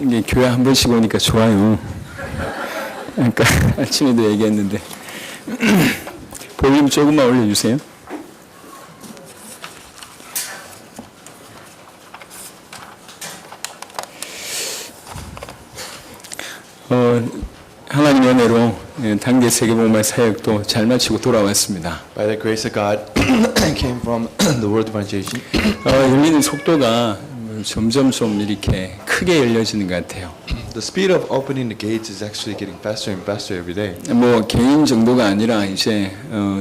이게 교회 한 번씩 오니까 좋아요. 그러니까 아침에도 얘기했는데 볼륨 조금만 올려주세요. 하나님의 은혜로 단계 세계복음화 사역도 잘 마치고 돌아왔습니다. By the grace of God, I came from the world evangelization. 열리는 속도가 점점 좀 이렇게 크게 열려지는 것 같아요. The speed of opening the gates is actually getting faster and faster every day. 뭐 개인 정도가 아니라 이제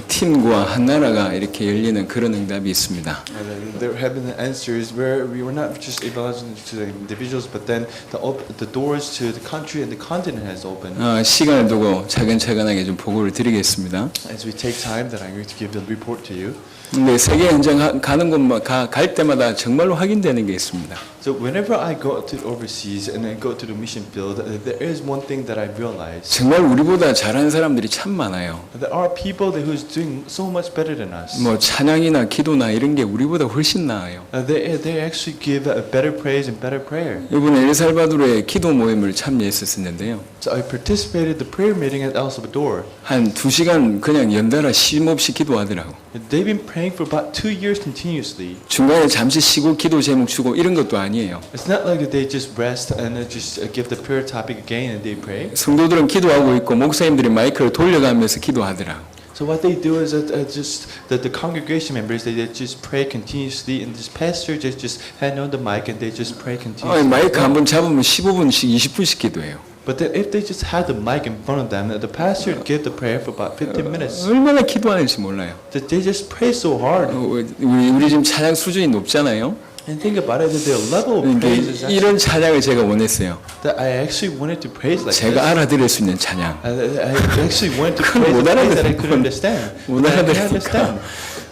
팀과 한 나라가 이렇게 열리는 그런 응답이 있습니다. And there have been answers where we were not just evangelizing to the individuals, but then the doors to the country and the continent has opened. 시간을 두고 차근차근하게 좀 보고를 드리겠습니다. As we take time, that I'm going to give the report to you. 근데 세계 현장 가는 곳만 갈 때마다 정말로 확인되는 게 있습니다. So whenever I go to overseas and I go to the mission field, there is one thing that I realize. 정말 우리보다 잘하는 사람들이 참 많아요. There are people who's doing so much better than us. 뭐 찬양이나 기도나 이런 게 우리보다 훨씬 나아요. They actually give a better praise and better prayer. 이번에 엘살바도르의 기도 모임을 참여했었는데요. So I participated the prayer meeting at El Salvador. 한 2시간 그냥 연달아 쉼 없이 기도하더라고. They've been praying for about 2 years continuously. 중간에 잠시 쉬고 기도 제목 주고 이런 것도 아니에요. It's not like they just rest and they just give the prayer topic again and they pray. 성도들은 기도하고 있고 목사님들이 마이크를 돌려가면서 기도하더라고. So what they do is that the congregation members they just pray continuously and this pastor just hand on the mic and they just pray continuously. 마이크 한 번 잡으면 15분씩 20분씩 기도해요. But then if they just had the mic in front of them, the pastor would give the prayer for about 15 minutes. 얼마나 기도하는지 몰라요. That they just pray so hard. 우리 지금 찬양 수준이 높잖아요. And think about it, that their level of praise is 이런 찬양을 제가 원했어요. that I actually wanted to praise like 제가 this. 알아들을 수 있는 찬양. I actually wanted to 그건 praise 못 the praise that I 알아듣는 could understand. 못 That I could 알아들으니까. understand.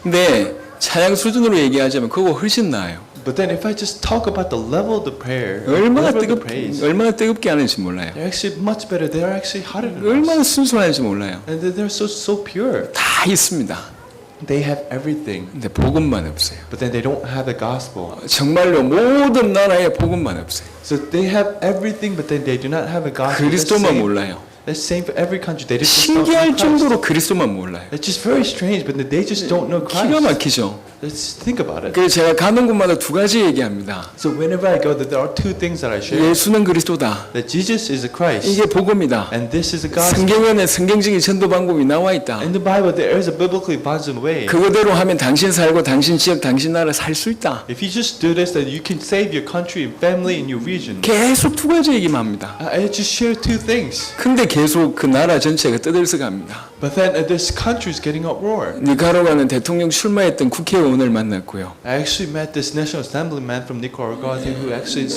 근데 찬양 수준으로 얘기하자면 그거 훨씬 나아요. But then if I just talk about the level of the prayer, 얼마나 level of the praise, 얼마나 뜨겁게 하는지 몰라요. they're actually much better. They're actually hotter than 얼마나 us. 순수한지 몰라요. And they're so pure. 다 있습니다. They have everything. 근데 복음만 없어요. But then they don't have the gospel. 정말로 모든 나라에 복음만 없어요. So they have everything, but then they do not have a gospel. 그리스도만 몰라요. That's same for every country. They just don't know 신기할 Christ. 정도로 그리스도만 몰라요. It's just very strange, but they just don't know 기가 Christ. 막히죠. Let's think about it. 그래서 제가 가는 곳마다 두 가지 얘기합니다. So whenever I go, there are two things that I share. 예수는 그리스도다. That Jesus is a Christ, 이게 복음이다. and this is a gospel. 성경에는 성경적인 전도 방법이 나와 있다. In the Bible, there is a biblically positive way. 그거대로 하면 당신 살고 당신 지역 당신 나라 살 수 있다. If you just do this, then you can save your country and family and your region. 계속 두 가지 얘기만 합니다. I just share two things. 근데 계속 그 나라 전체가 떠들썩합니다. But then this country is getting uproar. 니카라과는 대통령 출마했던 국회의원을 만났고요. I actually met this National Assemblyman from Nicaragua who actually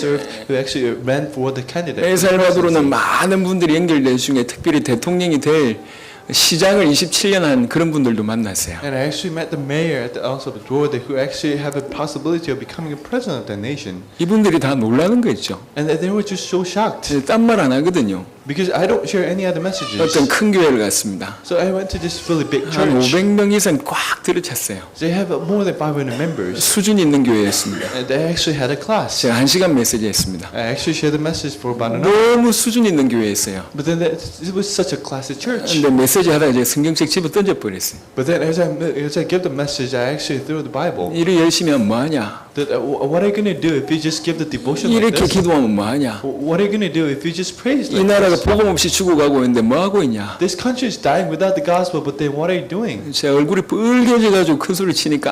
ran for the candidate. 엘살바도르는 많은 분들이 연결된 중에 특별히 대통령이 될 시장을 27년 한 그런 분들도 만났어요. And I actually met the mayor at the El Salvador who actually have a possibility of becoming a president of the nation. 이분들이 다 놀라는 거 있죠. And they were just so shocked 딴 말 안 하거든요. because I don't share any other messages. 어떤 큰 교회를 갔습니다. So I went to this really big 한 church. 500명 이상 꽉 들어찼어요. They have more than 500 members. 수준 있는 교회였습니다. And they actually had a class. 제가 1시간 메시지 했습니다. I actually shared the message for about an hour. 너무 수준 있는 교회였어요. But then it was such a classic church. 근데 메시지 하다가 제가 성경책 집어 던져버렸어요. But then as I give the message, I actually threw the Bible. 일을 열심히 하면 뭐하냐? That, what are you going to do if you just give the devotion like 이렇게 this? 기도하면 뭐하냐? What are you going to do if you just praise 이 like 나라가 this? 복음 없이 죽어가고 있는데 뭐하고 있냐? This country is dying without the gospel, but then what are you doing? 제 얼굴이 붉게져가지고 큰 소리 치니까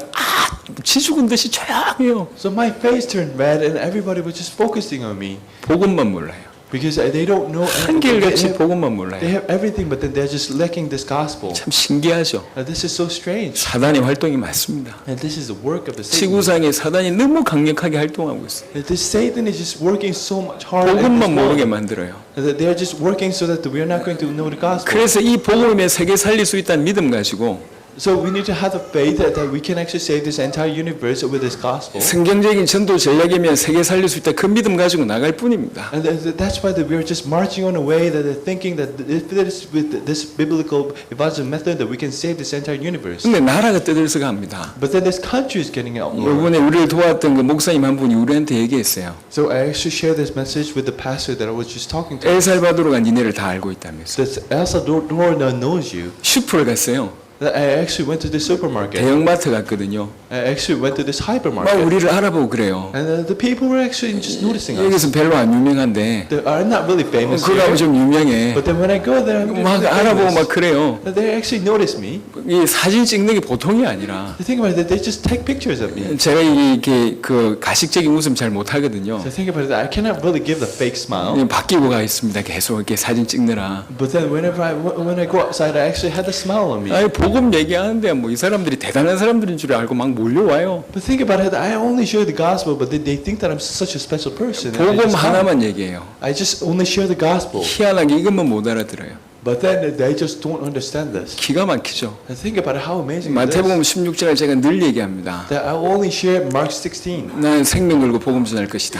지 죽은 듯이 조용해요. So my face turned red and everybody was just focusing on me 복음만 몰라요. because they don't know 한결같이 복음만 they 몰라요. have everything, but then they're just lacking this gospel. 참 신기하죠. This is so strange. 사단의 활동이 많습니다. And this is the work of the Satan. 지구상에 사단이 너무 강력하게 활동하고 있어요. That this Satan is just working so much hard. in 복음만 this 모르게 world. 만들어요. That they are just working so that we are not going to know the gospel. 그래서 이 복음의 세계 살릴 수 있다는 믿음 가지고 So we need to have the faith that we can actually save this entire universe with this gospel. 성경적인 전도 전략이면 세계 살릴 수 있다. 그 믿음 가지고 나갈 뿐입니다. And that's why we are just marching on a way that they're thinking that if it is with this biblical evangelism method that we can save this entire universe. 근데 나라가 떠들썩합니다. But then this country is getting outlawed. 이번에 우리를 도왔던 그 목사님 한 분이 우리한테 얘기했어요. So I actually share this message with the pastor that I was just talking to. 엘살바도르가 니네를 다 알고 있다면서. That El Salvador knows you. 슈퍼를 갔어요. I actually went to the supermarket. 대형마트 갔거든요. I actually went to this 막 hypermarket. 우리를 알아보고 그래요. And the people were actually just noticing us. 여기서 별로 안 유명한데 They are not really famous 그거 하면 here. 좀 유명해. But then when I go there, I'm 막 알아보고 막 그래요. they actually notice me. 이 사진 찍는 게 보통이 아니라 The thing about it, they just take pictures of me. 제가 이게 그 가식적인 웃음 잘 못하거든요. So think about it, I cannot really give the fake smile. 바뀌고 가 있습니다. 계속 이렇게 사진 찍느라. But then whenever when I go outside, I actually had a smile on me. 아니 복음 얘기하는데 뭐 이 사람들이 대단한 사람들인 줄 알고 막 몰려와요. But think about it, I only share the gospel, but they think that I'm such a special person. And 복음 하나만 얘기해요. I just only share the gospel. 희한하게 이것만 못 알아들어요. But then they just don't understand this. 기가 막히죠. And think about it, how amazing is 마태복음 this? 16장을 제가 늘 얘기합니다. That I only share Mark 16. 나는 생명 걸고 복음 전할 것이다.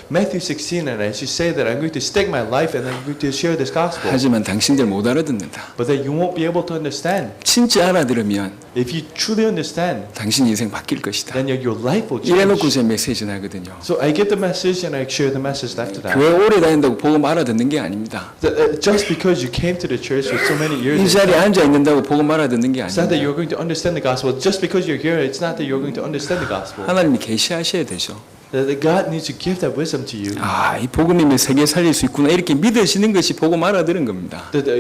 Matthew 16, and I should say that I'm going to stake my life and I'm going to share this gospel. 하지만 당신들 못 알아듣는다. But then you won't be able to understand. 진짜 알아들으면 If you truly understand, 당신 인생 바뀔 것이다. then your life will 이래놓고 change. 제 메시지 나거든요. So I get the message and I share the message after that. 교회 오래 다닌다고 복음 알아듣는 게 아닙니다. Just because you came to the church for so many years, 이 자리에 앉아 있는다고 복음 알아듣는 게 it's not that 아닙니다. you're going to understand the gospel. Just because you're here, it's not that you're going to understand the gospel. 하나님이 계시하셔야 되죠. That God needs to give that wisdom to you. 아, 이 복음이면 세계 살릴 수 있구나 이렇게 믿으시는 것이 복음 알아들은 겁니다. That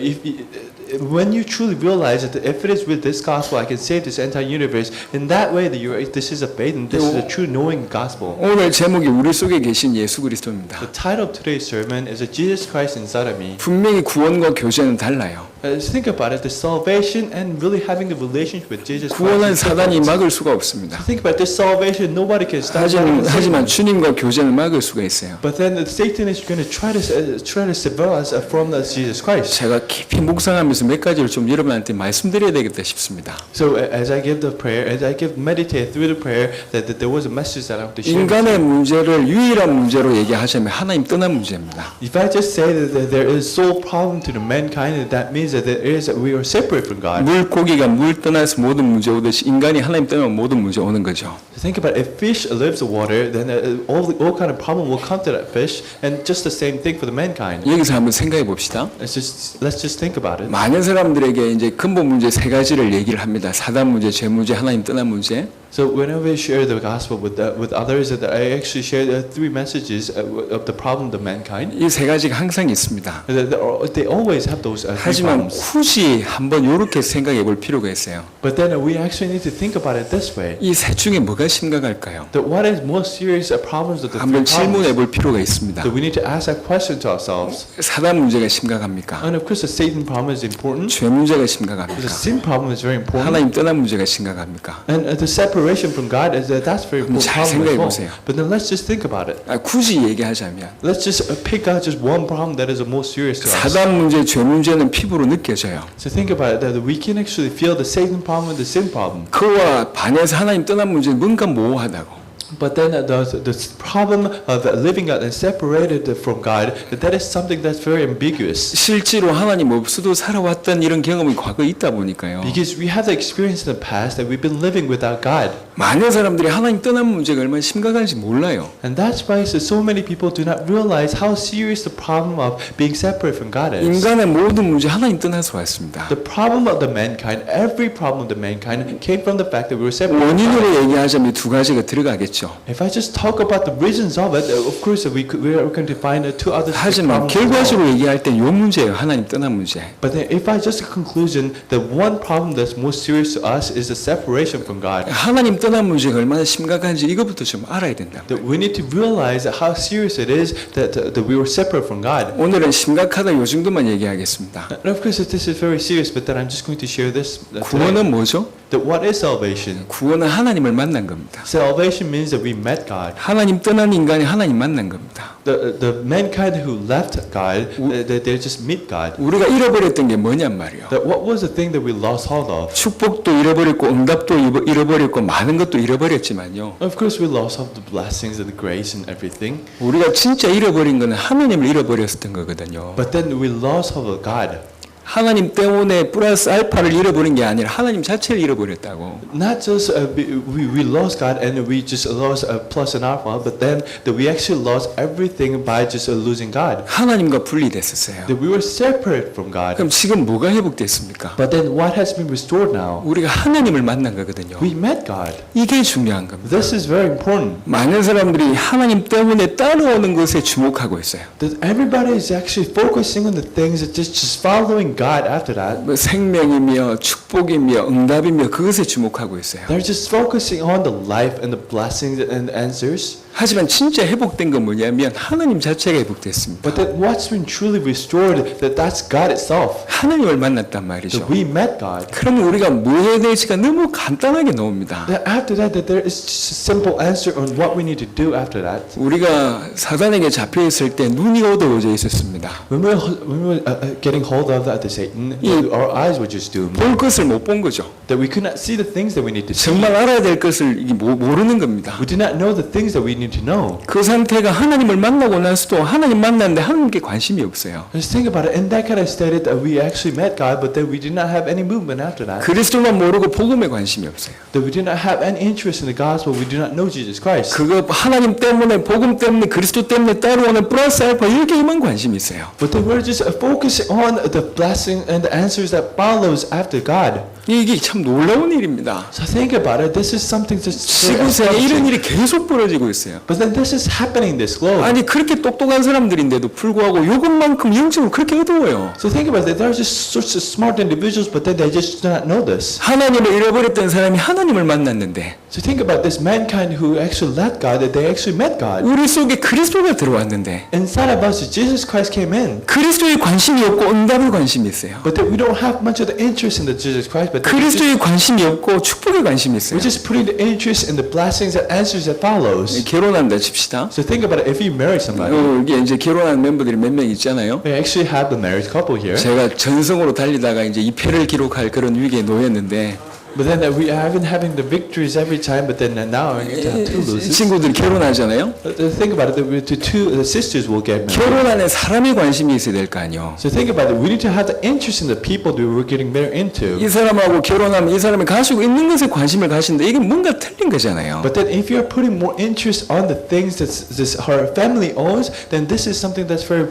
when you truly realize that if it is with this gospel, I can save this entire universe. In that way, that this is a faith and this is a true knowing gospel. 오늘 제목이 우리 속에 계신 예수 그리스도입니다. The title of today's sermon is Jesus Christ inside of me. 분명히 구원과 교제는 달라요. Think about it, the salvation and really having the relationship with Jesus 구원은 Christ. 사단이 막을 수가 없습니다. Think about this salvation, nobody can stop that. 하지만 주님과 교제는 막을 수가 있어요. But then Satan is going to try to sever us from Jesus Christ. 제가 깊이 묵상하면서 몇 가지를 좀 여러분한테 말씀드려야 되겠다 싶습니다. So as I give the prayer, as I meditate through the prayer, that there was a message that I have to share. 인간의 문제를 유일한 문제로 얘기하자면 하나님 떠난 문제입니다. If I just say that there is sole problem to the mankind, that means that we are separate from God. 물고기가 물 떠나서 모든 문제 오듯이 인간이 하나님 떠나면 모든 문제 오는 거죠. Think about it, if fish lives in water, then all kind of problem will come to that fish, and just the same thing for the mankind. 여기서 한번 생각해 봅시다. Let's just think about it. 많은 사람들에게 이제 근본 문제 세 가지를 얘기를 합니다. 사단 문제, 죄 문제, 하나님 떠난 문제. So whenever I share the gospel with others, that I actually share the three messages of the problem of mankind. 이 세 가지가 항상 있습니다. They always have those three 하지만 problems. 굳이 한번 이렇게 생각해 볼 필요가 있어요. But then we actually need to think about it this way. 이 셋 중에 뭐가 심각할까요? That what is most serious problems of the three 한번 질문해 problems? 볼 필요가 있습니다. So we need to ask that question to ourselves. 사단 문제가 심각합니까? And of course, the Satan problem is important. 죄 문제가 The 심각합니까? sin problem is very important. 하나님 떠난 문제가 심각합니까? And the separation from God is that's very important 잘 problem as 생각해 well. 보세요. But then let's just think about it. 굳이 얘기하자면 Let's just pick out just one problem that is the most serious to us. 사단 문제, 죄 문제는 피부로 느껴져요. So think about it, that we can actually feel the Satan problem and the sin problem. 그와 반해서 하나님 떠난 문제는 뭔가 모호하다고. But then the problem of living out and separated from God, that is something that's very ambiguous. 실제로 하나님 없어도 살아왔던 이런 경험이 과거에 있다 보니까요. Because we have the experience in the past that we've been living without God. 많은 사람들이 하나님 떠난 문제가 얼마나 심각한지 몰라요. And that's why so many people do not realize how serious the problem of being separate from God is. 인간의 모든 문제 하나님 떠나서 왔습니다. The problem of the mankind, every problem of the mankind came from the fact that we were separated from God. 원인으로 얘기하자면 두 가지가 들어가겠죠. If I just talk about the reasons of it, of course we are going to find two other 하지만 problems as well. 결과적으로 얘기할 때 이 문제예요. 하나님 떠난 문제. But then if I just a conclusion, the one problem that's most serious to us is the separation from God. 하나님 떠난 문제가 얼마나 심각한지 이것부터 좀 알아야 된다. That we need to realize how serious it is that we were separate from God. 오늘은 심각하다 요 정도만 얘기하겠습니다. And of course this is very serious, but then I'm just going to share this. 구원은 뭐죠? That what is salvation? 구원은 하나님을 만난 겁니다. Salvation means that we met God. 하나님 떠난 인간이 하나님 만난 겁니다. The mankind who left God, they just meet God. 우리가 잃어버렸던 게 뭐냔 말이요. That what was the thing that we lost hold of? 축복도 잃어버렸고 응답도 잃어버렸고 많은 것도 잃어버렸지만요. Of course, we lost all the blessings and the grace and everything. 우리가 진짜 잃어버린 거는 하나님을 잃어버렸던 거거든요. But then we lost hold of God. 하나님 때문에 플러스 알파를 잃어버린 게 아니라 하나님 자체를 잃어버렸다고. Not just we lost God and we just lost a plus and alpha, but then that we actually lost everything by just losing God. 하나님과 분리됐었어요. That we were separate from God. 그럼 지금 뭐가 회복됐습니까? But then what has been restored now? 우리가 하나님을 만난 거거든요. We met God. 이게 중요한 겁니다. This is very important. 많은 사람들이 하나님 때문에 따라오는 것에 주목하고 있어요. That everybody is actually focusing on the things that just following God after that. 뭐 생명이며 축복이며 응답이며 그것에 주목하고 있어요. They're just focusing on the life and the blessings and answers. 하지만 진짜 회복된 건 뭐냐면 하나님 자체가 회복됐습니다. But that what's been truly restored, that's God itself. 하나님을 만났단 말이죠. That we met God. 그러면 우리가 뭐 해야 될지가 너무 간단하게 나옵니다. That after that there is just a simple answer on what we need to do after that. 우리가 사단에게 잡혀 있을 때 눈이 어두워져 있었습니다. When we were getting hold of the Satan, our eyes were just doomed. 볼 것을 못 본 거죠. That we could not see the things that we need to see. 정말 알아야 될 것을 이게 모르는 겁니다. We did not know the things that we need to know. 그 상태가 하나님을 만나고 나서도 하나님 만났는데 하나님께 관심이 없어요. Just think about it. In that kind of state that we actually met God, but then we did not have any movement after that. 그리스도만 모르고 복음에 관심이 없어요. That we did not have any interest in the gospel. We do not know Jesus Christ. 그거 하나님 때문에 복음 때문에 그리스도 때문에 따라오는 플러스 알파 여기에만 관심이 있어요. But then we're just focusing on the blessing and the answers that follows after God. 이게 참 놀라운 일입니다. So think about it. This is something that's 지구상에 이런 일이 계속 벌어지고 있어요. But then this is happening in this globe. 아니 그렇게 똑똑한 사람들인데도 불구하고 이것만큼 영적으로 그렇게 어두워요. So think about it. They're just such smart individuals, but then they just do not know this. 하나님을 잃어버렸던 사람이 하나님을 만났는데 So think about this mankind who actually left God, that they actually met God. 우리 속에 그리스도가 들어왔는데 Inside of us, Jesus Christ came in. 그리스도에 관심이 없고 응답에 관심이 있어요. But then we don't have much of the interest in the Jesus Christ, but then 그리스도에 관심이 없고 축복에 관심이 있어요. we're just putting the interest in the blessings and answers that follows. 결혼한다 칩시다. So think about it. If you marry somebody, 여기 이제 결혼한 멤버들이 몇 명 있잖아요. we actually have the married couple here. 제가 전성으로 달리다가 이제 2패를 기록할 그런 위기에 놓였는데 But then we have been having the victories every time, but then now we're going to have two losses. 친구들이 결혼하잖아요. Think about it. The two sisters will get married. 결혼 안에 사람의 관심이 있어야 될 거 아니에요. So think about it. We need to have the interest in the people that we're getting married into. 이 사람하고 결혼하면 이 사람이 가지고 있는 것에 관심을 가시는데 이게 뭔가 틀린 거잖아요. But then if you're putting more interest on the things that her family owns, then this is something that's very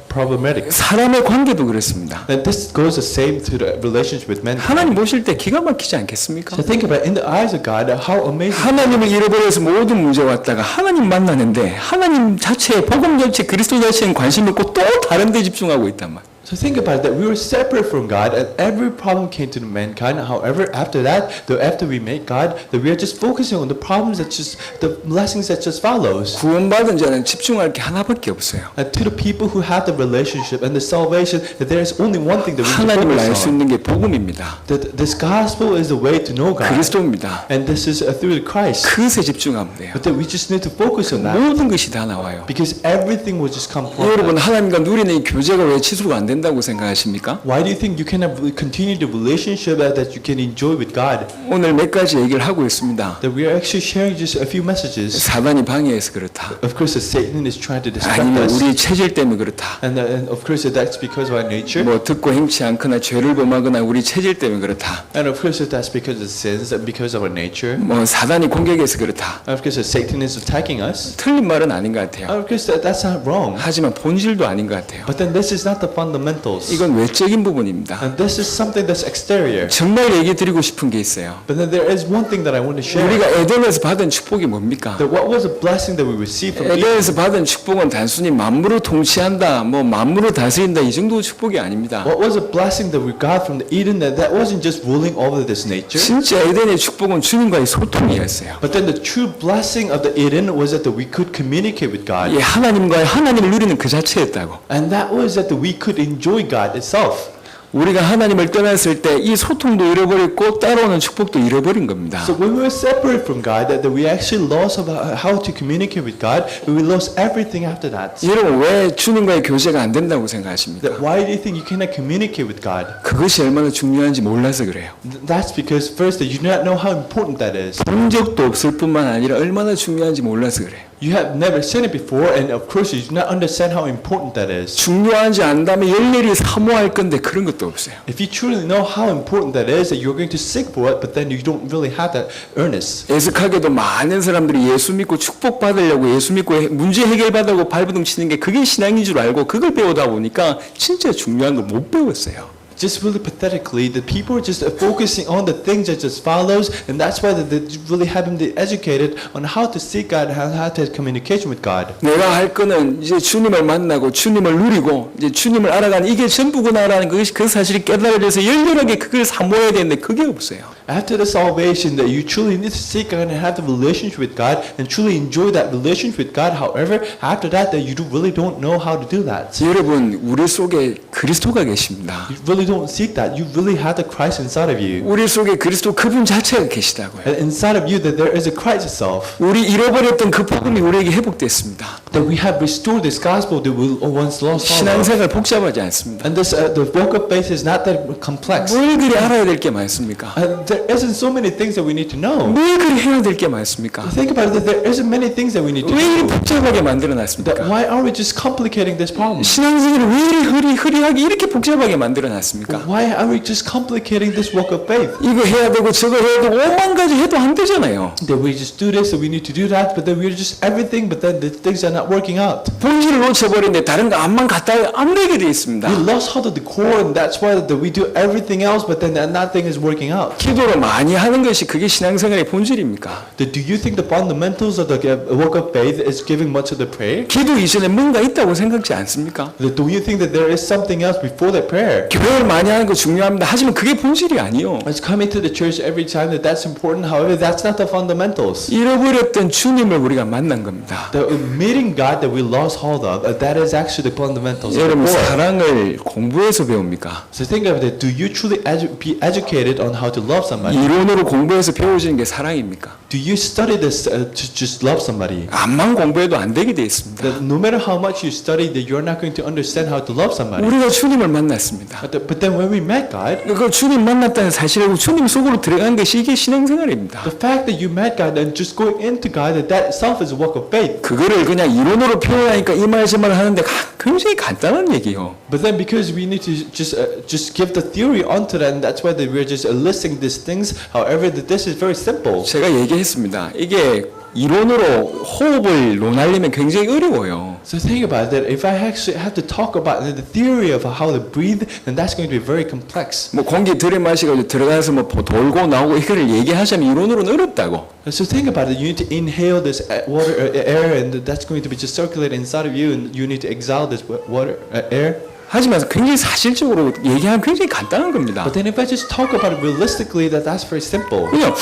problematic. 사람의 관계도 그렇습니다. And this goes the same to the relationship with men. 하나님 보실 때 기가 막히지 않겠습니까? So think about it. In the eyes of God, how amazing. 하나님을 잃어버려서 모든 문제 왔다가 하나님 만나는데 하나님 자체에 복음 자체 그리스도 자체에 관심 없고 또 다른 데 집중하고 있단 말이에요. So think about it, that we were separate from God and every problem came to mankind. However, after that, after we met God, that we are just focusing on the problems that just, the blessings that just follows. 구원받은 자는 집중할 게 하나밖에 없어요. And to the people who have the relationship and the salvation, that there is only one thing that we need to 하나님을 알 focus 수 on. 있는 게 복음입니다. That this gospel is the way to know God. 그리스도입니다. And this is through Christ. 그것에 집중하면 돼요. But that we just need to focus on that. 모든 것이 다 나와요. Because everything will just come from 여러분 that. 하나님과 누리는 이 교제가 왜 취소가 안 된다고 생각하십니까? Why do you think you cannot continue the relationship that you can enjoy with God? 오늘 몇 가지 얘기를 하고 있습니다. That we are actually sharing just a few messages. 사단이 방해해서 그렇다. Of course, Satan is trying to distract 아니면 us. 우리의 체질 때문에 그렇다. And of course, that's because of our nature. 뭐 듣고 행치 않거나 죄를 범하거나 우리 체질 때문에 그렇다. And of course, that's because of sins and because of our nature. 뭐 사단이 공격해서 그렇다. And of course, Satan is attacking us. 틀린 말은 아닌 것 같아요. And of course, that's not wrong. 하지만 본질도 아닌 것 같아요. But then this is not the fundamentals. 이건 외적인 부분입니다. And this is something that's exterior. 정말 얘기 드리고 싶은 게 있어요. But then there is one thing that I want to share. 우리가 에덴에서 받은 축복이 뭡니까? That what was a blessing that we received from Eden? 에덴에서 받은 축복은 단순히 만물을 통치한다, 뭐 만물을 다스린다 이 정도 축복이 아닙니다. What was a blessing that we got from the Eden? That wasn't just ruling over this nature. 진짜 에덴의 축복은 주님과의 소통이었어요. But then the true blessing of the Eden was that we could communicate with God. 하나님과의 하나님을 누리는 그 자체였다고. And that was that we could enjoy God itself. 우리가 하나님을 떠났을 때 이 소통도 잃어버렸고 따라오는 축복도 잃어버린 겁니다. So when we were separate from God, that we actually lost about how to communicate with God, we lost everything after that. 여러분 왜 주님과의 교제가 안 된다고 생각하십니까? That why do you think you cannot communicate with God? 그것이 얼마나 중요한지 몰라서 그래요. That's because first that you do not know how important that is. 본 적도 없을 뿐만 아니라 얼마나 중요한지 몰라서 그래요. You have never seen it before, and of course you do not understand how important that is. 중요한지 안다면 열렬히 사모할 건데 그런 것도 없어요. If you truly know how important that is, that you're going to seek for it, but then you don't really have that earnest. 애석하게도 많은 사람들이 예수 믿고 축복 받으려고 예수 믿고 문제 해결받으려고 발버둥 치는 게 그게 신앙인 줄 알고 그걸 배우다 보니까 진짜 중요한 걸 못 배웠어요. Just really pathetically, the people are just focusing on the things that just follows, and that's why they really haven't been educated on how to seek God, how to have communication with God. 내가 할 거는 이제 주님을 만나고 주님을 누리고 이제 주님을 알아가는 이게 전부구나라는 그것이 그 사실이 깨달아져서 열렬하게 그걸 사모해야 되는데 그게 없어요. After the salvation, that you truly need to seek God and have the relationship with God, and truly enjoy that relationship with God. However, after that, that you really don't know how to do that. 여러분 우리 속에 그리스도가 계십니다. You really don't seek that. You really have the Christ inside of you. 우리 속에 그리스도 그분 자체가 계시다고요. And inside of you, that there is a Christ itself. 우리 잃어버렸던 그 복음이 우리에게 회복됐습니다. That we have restored this gospel that we once lost. 신앙생활 복잡하지 않습니다. And this, the walk of faith is not that complex. 뭘 그리 알아야 될 게 많습니까? And there isn't so many things that we need to know. 뭘 그리 해야 될 게 많습니까? Think about it, that there isn't many things that we need to 왜 이리 do. 복잡하게 That 만들어놨습니까? why are we just complicating this problem? 신앙생활을 왜 이리 흐리하게 이렇게 복잡하게 만들어놨습니까? Why are we just complicating this walk of faith? 이거 해야 되고 저거 해야 되고 5만 가지 해도 안 되잖아요. That we just do this, that we need to do that, but then we're just everything, but then the things are not working out. 본질을 놓쳐버렸는데 다른 거 암만 갖다 안 되게 돼 있습니다. We lost hold of the core, and that's why that we do everything else, but then nothing is working out. 기도를 많이 하는 것이 그게 신앙생활의 본질입니까? That do you think the fundamentals of the walk of faith is giving much of the prayer? 기도 이전에 뭔가 있다고 생각지 않습니까? That do you think that there is something else before that prayer? 교회를 많이 하는 거 중요합니다. 하지만 그게 본질이 아니요. It's coming to the church every time that that's important. However, that's not the fundamentals. 잃어버렸던 주님을 우리가 만난 겁니다. The meeting God that we lost hold of, that is actually the fundamentals of the 여러분 core. 사랑을 공부해서 배웁니까? So think of it. Do you truly be educated on how to love somebody? 이론으로 공부해서 배워지는 게 사랑입니까? Do you study this to just love somebody? 암만 공부해도 안 되게 돼 있습니다. That no matter how much you study, that you're not going to understand how to love somebody. 우리가 주님을 만났습니다. But then when we met God, 그 주님 만났다는 사실이고 주님 속으로 들어간 것이 이게 신앙생활입니다. the fact that you met God and just going into God, that itself is a walk of faith. 그거를 그냥 이론으로 표현하니까 이 말 저 말 하는데 굉장히 간단한 얘기예요. But then because we need to just give the theory onto that, and that's why that we're just listing these things. However, that this is very simple. 제가 얘기했습니다. 이게 이론으로 호흡을 논하려면 굉장히 어려워요. So think about that. If I actually have to talk about the theory of how to breathe, then that's going to be very complex. 뭐 공기 들이마시고 들어가서 뭐 돌고 나오고 이거를 얘기하자면 이론으로는 어렵다고. So think about it. You need to inhale this water air, and that's going to be just circulating inside of you, and you need to exhale this water air. 하지만 굉장히 사실적으로 얘기하면 굉장히 간단한 겁니다. But then if I just talk about it realistically, that's very simple. 그냥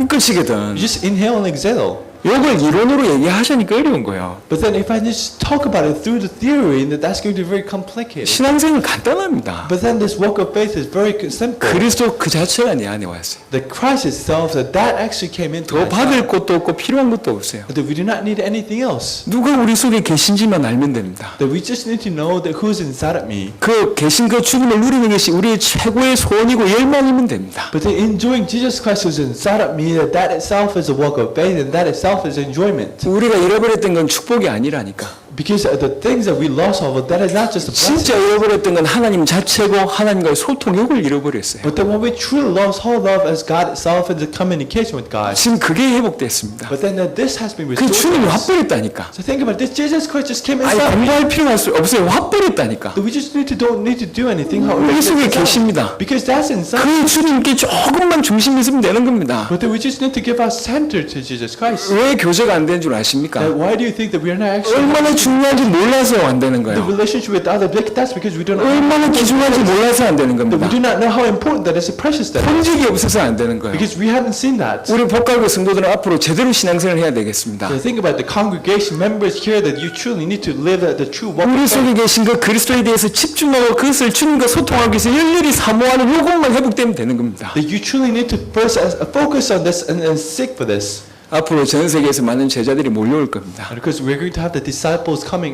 끝이거든. You just inhale and exhale. 이걸 이론으로 얘기하자니까 어려운 거예요. But then if I just talk about it through the theory, then that's going to be very complicated. 신앙생은 간단합니다. But then this walk of faith is very simple. 그리스도 그 자체가 내 안에 왔어요. The Christ itself, that actually came into 더 my 받을 life. 것도 없고 필요한 것도 없어요. That we do not need anything else. 누가 우리 속에 계신지만 알면 됩니다. That we just need to know that who's inside of me. 그 계신 그 주님을 누리는 것이 우리의 최고의 소원이고 열망이면 됩니다. But then enjoying Jesus Christ who's inside of me, that itself is a walk of faith, and that itself is enjoyment. 우리가 잃어버렸던 건 축복이 아니라니까. Because the things that we lost of, that is not just a blessing. 진짜 잃어버렸던 건 하나님 자체고 하나님과의 소통 이걸 잃어버렸어요. But then what we truly lost hold of is God itself and the communication with God. 지금 그게 회복됐습니다. But then this has been 그 restored. 주님이 to us. 화버렸다니까. So think about this. Jesus Christ just came 아니 inside. 공부할 필요가 없어요. 화버렸다니까. We just don't need to do anything. 우리 속에 계십니다. Because that's inside. 그 주님께 조금만 중심 있으면 되는 겁니다. But then we just need to give our center to Jesus Christ. 왜 교제가 안 되는 줄 아십니까? Why do you think that we are not actually? 얼마나 중요한지 몰라서 안 되는 the 거예요. relationship with other, that's because we don't 얼마나 귀중한지 몰라서 안 되는 that we 겁니다. do not know how important that is, precious that is, 본질이 없어서 안 되는 거예요. because we haven't seen that. 우리 복갈교 성도들은 앞으로 제대로 신앙생활을 해야 되겠습니다. So think about the congregation members here that you truly need to live the true walk 우리 of faith. 속에 계신 그 그리스도에 대해서 집중하고 그것을 주님과 소통하기 위해서 열렬히 사모하는 요것만 회복되면 되는 겁니다. That you truly need to first focus on this and seek for this. 앞으로 전 세계에서 많은 제자들이 몰려올 겁니다. And because we're going to have the disciples coming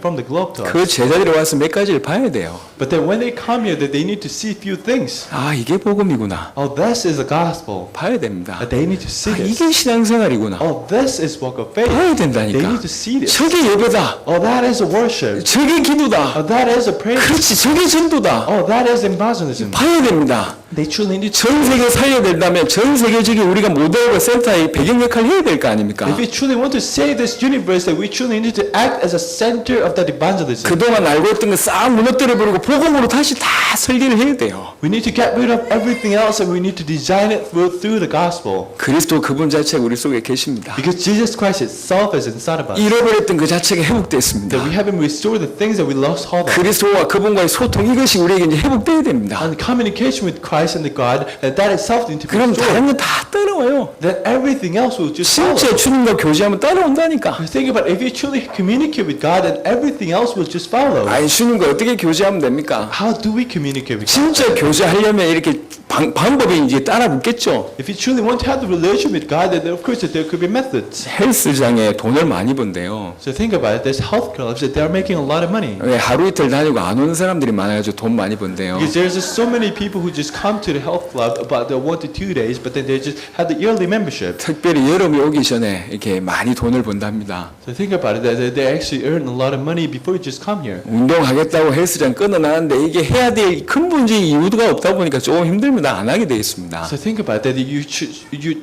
from the globe to us. 그 제자들이 와서 몇 가지를 봐야 돼요. But then when they come here, that they need to see few things. 아, 이게 복음이구나. Oh, this is the gospel. 봐야 됩니다. That they need to see 아, this. 이게 신앙생활이구나. Oh, this is walk of faith. 봐야 They 된다니까. need to see this. 저게 예배다. Oh, that is a worship. 저게 기도다. Oh, that is a praise. 그렇지, 저게 전도다. Oh, that is evangelism. 봐야 됩니다. They truly need to. 전 세계 살려야 된다면 전 세계적인 우리가 모델과 센터의 배경 역할을 해야 될 거 아닙니까? If we truly want to save this universe, that we truly need to act as a center of that evangelism. 그동안 알고 있던 거 싹 무너뜨려버리고 복음으로 다시 다 설계를 해야 돼요. We need to get rid of everything else, and we need to design it through the gospel. 그리스도 그분 자체가 우리 속에 계십니다. Because Jesus Christ itself is inside of us. 잃어버렸던 그 자체가 회복됐습니다. That we haven't restored the things that we lost hold of. 그리스도와 그분과의 소통 이것이 우리에게 이제 회복돼야 됩니다. And communication with Christ and the God, that itself needs to be 그럼 restored. 다른 건 다 따라와요. Then everything else will just follow. 진짜 주님과 교제하면 따라온다니까. Think about it, if you truly communicate with God, then everything else will just follow. 아니 주님과 어떻게 교제하면 됩니까? How do we communicate with God? 진짜 교제하려면 이렇게 방법이 이제 따라 붙겠죠. If you truly want to have the relationship with God, then of course there could be methods. 헬스장에 돈을 많이 번대요. So think about it, there's health clubs that they're making a lot of money. 왜 하루 이틀 다니고 안 오는 사람들이 많아가지고 돈 많이 번대요. Because there's just so many people who just come to the health club about the 1 to 2 days, but then they just have the yearly membership. 특별히 여름이 오기 전에 이렇게 많이 돈을 번답니다. So think about it, that they actually earn a lot of money before you just come here. 운동하겠다고 헬스장 끊어놨는데 이게 해야 될 근본적인 이유가 없다 보니까 조금 힘들면 안 하게 돼 있습니다. So think about that. You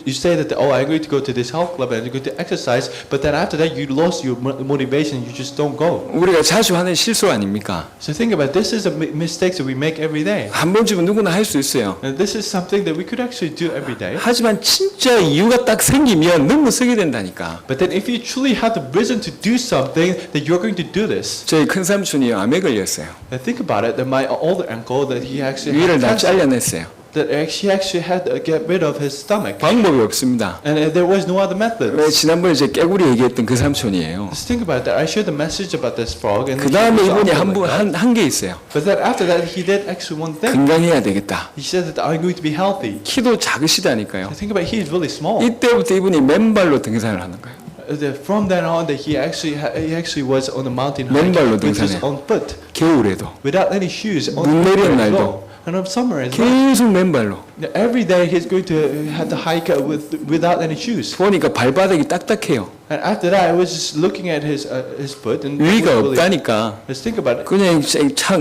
say that oh, I'm going to go to this health club and I'm going to exercise, but then after that you lost your motivation. You just don't go. 우리가 자주 하는 실수 아닙니까? So think about it. This is a mistakes that we make every day. 한 번쯤은 누구나 할 수 있어요. And this is something that we could actually do every day. 하지만 진짜 이유가 딱 생기면 너무 쓰게 된다니까. But then if you truly have the reason to do something, that you're going to do this. 저희 큰 삼촌이 암에 걸렸어요. And think about it. That my older uncle, that he actually 위를 had 다 cancer, 잘라냈어요. that he actually had to get rid of his stomach. 방법이 없습니다. And there was no other method. 왜 지난번에 제 깨구리 얘기했던 그 삼촌이에요. Just think about that. I shared the message about this frog, and 그 he 다음에 was 이분이 also like that. 한 게 있어요. But then after that, he did actually one thing. 건강해야 되겠다. He said that I'm going to be healthy. 키도 작으시다니까요. Think about it, he is really small. 이때부터 이분이 맨발로 등산을 하는 거예요. From then on, that he actually was on the mountain hike 맨발로 with his 등산해. own foot, 겨울에도 without any shoes. On 눈 내리는 winter as 날도. well. And on summer as well. 계속 맨발로. Every day he's going to have to hike without any shoes. 보니까 발바닥이 딱딱해요. And after that, I was just looking at his foot and 위가 really, 없다니까. let's think about it. 그냥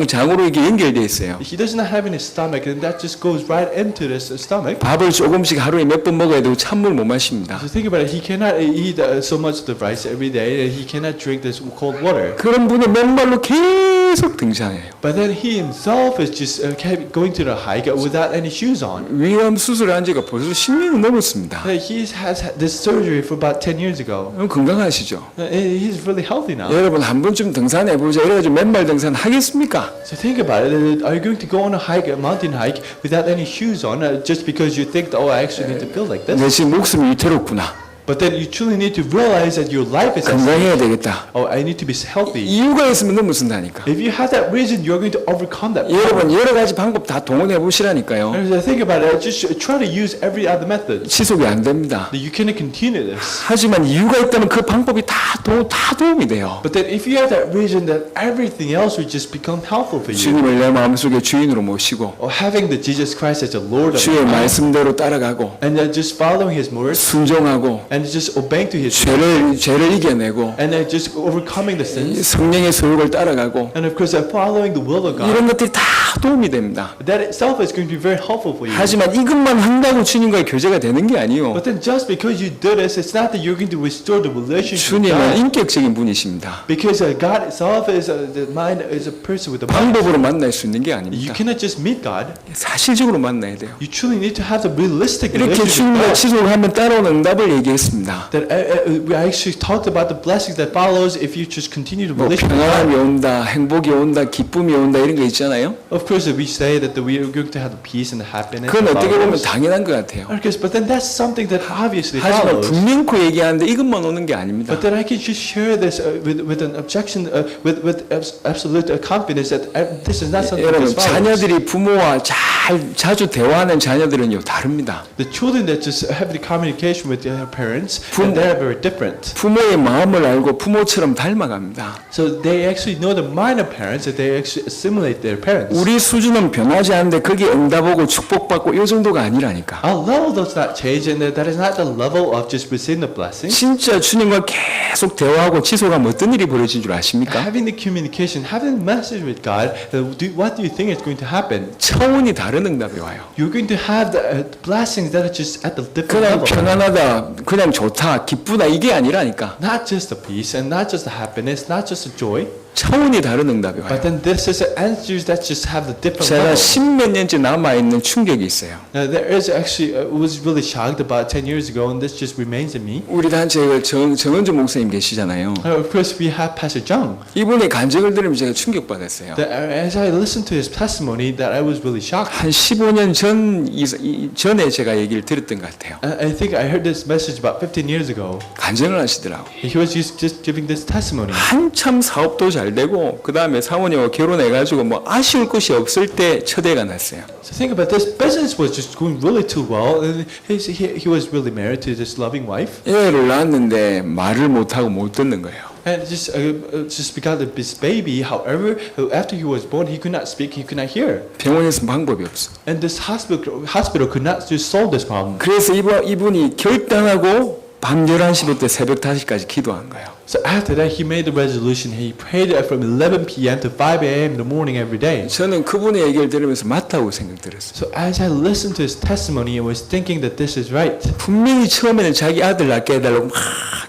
장으로 이렇게 연결돼 있어요. He does not have any stomach, and that just goes right into his stomach. 밥을 조금씩 하루에 몇 번 먹어야 되고 찬물 못 마십니다. So think about it. He cannot eat so much of the rice every day, and he cannot drink this cold water. 그런 분은 맨발로 계속 등산해요. But then he himself is just kept going to the hike without any shoes on. 위암 수술한 지가 벌써 10년이 넘었습니다. He has had this surgery for about 10 years ago. 건강하시죠? He's really healthy now. 여러분 한 번쯤 등산해보자 이래가지고 맨발 등산 하겠습니까? So think about it. Are you going to go on a hike, a mountain hike, without any shoes on, just because you think, oh, I actually need to feel like this? 내 지금 목숨이 위태롭구나. But then you truly need to realize that your life is at stake. 건강해야 되겠다. Oh, I need to be healthy. 이유가 있으면 너무 쓴다니까. If you have that reason, you're going to overcome that. 여러분 여러 가지 방법 다 동원해 보시라니까요. And as I think about it, just try to use every other method. 지속이 안 됩니다. That you cannot continue this. 하지만 이유가 있다면 그 방법이 다 도움이 돼요. But then if you have that reason, that everything else will just become helpful for you. 주님을 내 마음속에 주인으로 모시고 Or having the Jesus Christ as the Lord of 주의 your life. 말씀대로 따라가고 And then just following His words. 순종하고 And just obeying to His words. 죄를 이겨내고 And then just overcoming the sins. 성령의 소욕을 따라가고 And of course, following the will of God. 이런 것들이 다 도움이 됩니다. That itself is going to be very helpful for you. 하지만 이것만 한다고 주님과의 교제가 되는 게 아니요. But then just because you do this, it's not that you're going to restore the relationship with 주님은 God. 인격적인 분이십니다. Because God itself is the mind is a person with a mind. 방법으로 만날 수 있는 게 You 아닙니다. cannot just meet God. 사실적으로 만나야 돼요. You truly need to have the realistic 이렇게 relationship with 주님과 God. 지속을 하면 따라오는 응답을 얘기했습니다. 얘기했습니다. That we actually talked about the blessings that follows if you just continue to 뭐 believe in 평안함이 God. 온다, 행복이 온다, 기쁨이 온다 이런 거 있잖아요. Of course, we say that we are going to have the peace and the happiness. 그건 that 어떻게 보면 follows. 당연한 것 같아요. But then that's something that obviously 하지만 follows. 분명코 얘기하는데 이것만 오는 게 아닙니다. But then I can just share this with an objection, with absolute confidence that this is not something 여러분 that follows. 자녀들이 부모와 자주 대화하는 자녀들은요 다릅니다. The children that just have the communication with their parents, 부- and they're very different. 부모의 마음을 알고 부모처럼 닮아갑니다. So they actually know the mind of parents, that they actually assimilate their parents. 우리 수준은 변하지 않는데 거기에 응답하고 축복받고 이 정도가 아니라니까. Our level does not change, and that is not the level of just receiving the blessing. 진짜 주님과 계속 대화하고 지속하면 어떤 일이 벌어진 줄 아십니까? Having the communication, having the message with God, what do you think is going to happen? 차원이 다른 응답이 와요. You're going to have the blessings that are just at the different 그냥 level. 편안하다, 그냥 좋다, 기쁘다 이게 아니라니까. Not just the peace, and not just the happiness, not just the joy, 차원이 다른 응답이 와요. but then this is the answers that just have the different 제가 level. 십몇 년째 남아있는 충격이 있어요. There is actually, was really shocked about 10 years ago, and this just remains in me. 우리 단체에 정은주 목사님 계시잖아요. Of course, we have Pastor Jung. 이분의 간증을 들으면 제가 충격받았어요. That as I listened to his testimony, that I was really shocked. 한 15년 전에 제가 얘기를 들었던 것 같아요. I think I heard this message about 15 years ago. 간증을 하시더라고. He was just giving this testimony. 한참 사업도 잘 되고 그 다음에 사모님하고 결혼해가지고 뭐 아쉬울 것이 없을 때 첫애가 났어요. So think about this. Business was just going really too well, and he was really married to this loving wife. 애를 낳았는데 말을 못하고 못 듣는 거예요. And just because of this baby, however, after he was born, he could not speak, he could not hear. 병원에서 방법이 없어. And this hospital could not just solve this problem. 그래서 이분이 결단하고 밤 11시부터 새벽 5시까지 기도한 거예요. So after that, he made the resolution. He prayed from 11 p.m. to 5 a.m. in the morning every day. 저는 그분의 얘기를 들으면서 맞다고 생각 들었어요. So as I listened to his testimony, I was thinking that this is right. 분명히 처음에는 자기 아들 낳게 해달라고 막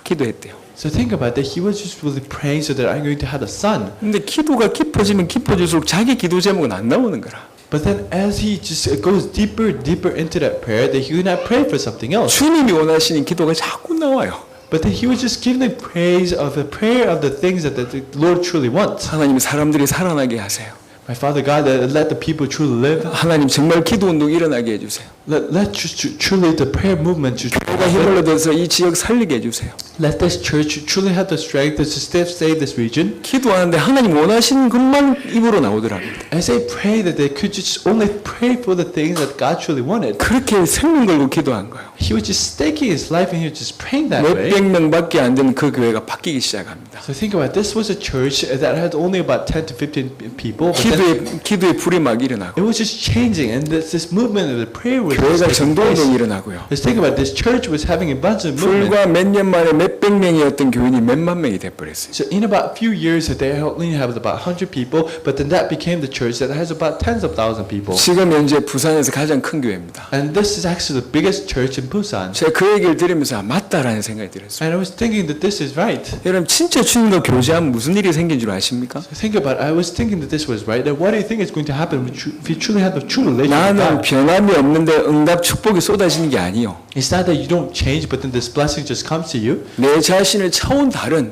기도했대요. So think about that. He was just really praying so that I'm going to have a son. 근데 기도가 깊어지면 깊어질수록 자기 기도 제목은 안 나오는 거라. But then as he just goes deeper into that prayer, that he could not pray for something else. 주님이 원하시는 기도가 자꾸 나와요. But then he was just giving the praise of the prayer of the things that the Lord truly wants. 하나님 사람들이 살아나게 하세요. My Father God, let the people truly live. 하나님 정말 기도 운동 일어나게 해주세요. Let truly the prayer movement just 교회가 힘을 얻어서 이 지역 살리게 해주세요. let this church truly have the strength to save this region. 기도하는데 하나님 원하시는 것만 입으로 나오더랍니다. As they pray that they could just only pray for the things that God truly wanted. 그렇게 생명 걸고 기도한 거예요. He was just staking his life and he was just praying that way. 몇백 명밖에 안 되는 그 교회가 바뀌기 시작합니다. So think about it. This was a church that had only about 10 to 15 people. But then 기도의 불이 막 일어나고 it was just changing, and this movement of the prayer was 교회가 just taking 전도 운동이 place. 일어나고요. Let's think about it. This church was having a bunch of movement. 불과 몇 년 만에 몇백 명이었던 교인이 몇만 명이 돼버렸어요. So in about a few years, they only have about 100 people, but then that became the church that has about tens of thousands of people. 지금 현재 부산에서 가장 큰 교회입니다. And this is actually the biggest church in Busan. 제가 그 얘기를 들으면서 맞다라는 생각이 들었어요. And I was thinking that this is right. 여러분 진짜 주님과 교제하면 무슨 일이 생긴 줄 아십니까? So think about it. I was thinking that this was right. Then what do you think is going to happen if you truly have a true relationship with 나는 God? 변함이 없는데 응답 축복이 쏟아지는 게 아니요. It's not that you don't change, but then this blessing just comes to you. 내 자신을